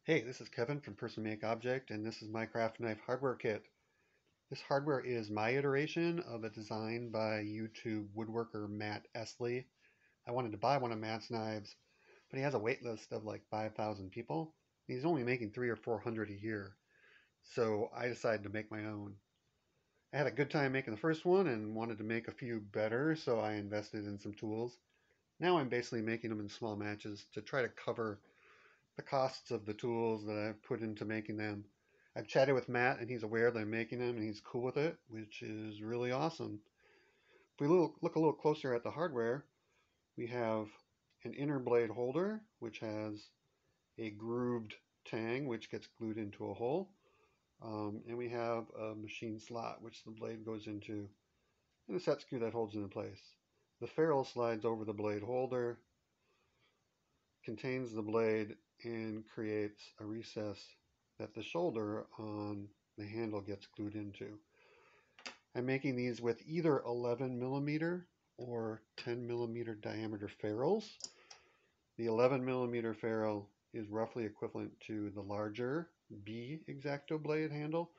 Hey, this is Kevin from PersonMakeObject, and this is my craft knife hardware kit. This hardware is my iteration of a design by YouTube woodworker Matt Esley. I wanted to buy one of Matt's knives, but he has a wait list of like 5,000 people. He's only making 300 or 400 a year, so I decided to make my own. I had a good time making the first one and wanted to make a few better, so I invested in some tools. Now I'm basically making them in small batches to try to cover the costs of the tools that I've put into making them. I've chatted with Matt, and he's aware that I'm making them, and he's cool with it, which is really awesome. If we look a little closer at the hardware, we have an inner blade holder, which has a grooved tang, which gets glued into a hole. And we have a machine slot, which the blade goes into, and a set screw that holds it in place. The ferrule slides over the blade holder, contains the blade, and creates a recess that the shoulder on the handle gets glued into. I'm making these with either 11 millimeter or 10 millimeter diameter ferrules. The 11 millimeter ferrule is roughly equivalent to the larger B X-Acto blade handle,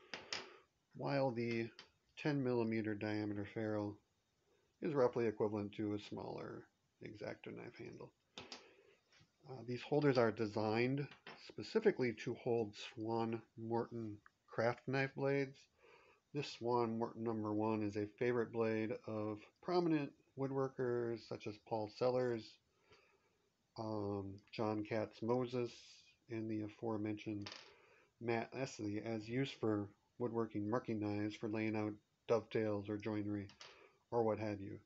while the 10 millimeter diameter ferrule is roughly equivalent to a smaller X-Acto knife handle. These holders are designed specifically to hold Swan Morton craft knife blades. This Swan Morton number 1 is a favorite blade of prominent woodworkers such as Paul Sellers, John Katz Moses, and the aforementioned Matt Esley, as used for woodworking marking knives for laying out dovetails or joinery or what have you.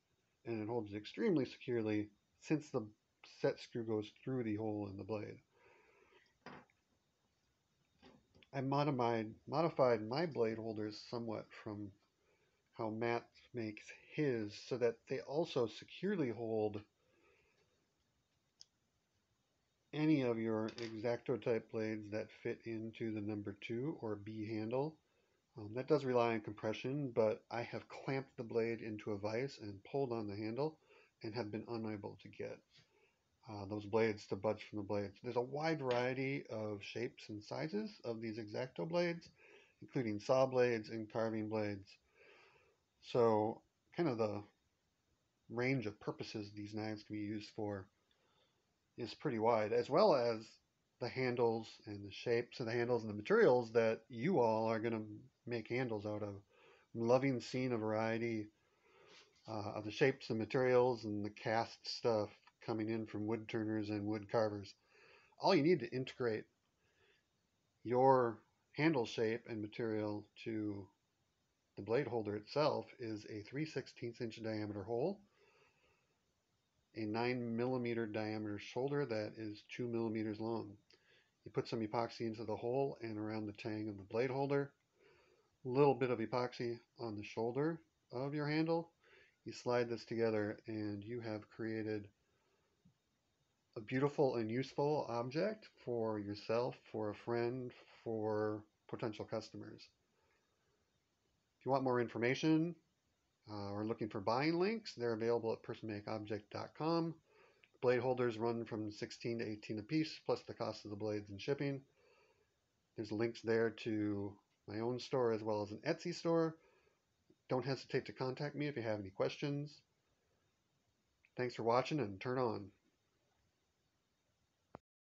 And it holds extremely securely since the set screw goes through the hole in the blade. I modified my blade holders somewhat from how Matt makes his so that they also securely hold any of your X-Acto type blades that fit into the number 2 or B handle. That does rely on compression, but I have clamped the blade into a vise and pulled on the handle and have been unable to get those blades to budge from the blades. There's a wide variety of shapes and sizes of these X-Acto blades, including saw blades and carving blades. So kind of the range of purposes these knives can be used for is pretty wide, as well as the handles and the shapes of the handles and the materials that you all are going to make handles out of. I'm loving seeing a variety of the shapes and materials and the cast stuff coming in from wood turners and wood carvers. All you need to integrate your handle shape and material to the blade holder itself is a 3/16 inch diameter hole, a 9 millimeter diameter shoulder that is 2 millimeters long. You put some epoxy into the hole and around the tang of the blade holder, a little bit of epoxy on the shoulder of your handle. You slide this together and you have created a beautiful and useful object for yourself, for a friend, for potential customers. If you want more information or looking for buying links, they're available at PersonMakeObject.com. Blade holders run from 16 to 18 a piece, plus the cost of the blades and shipping. There's links there to my own store as well as an Etsy store. Don't hesitate to contact me if you have any questions. Thanks for watching, and turn on.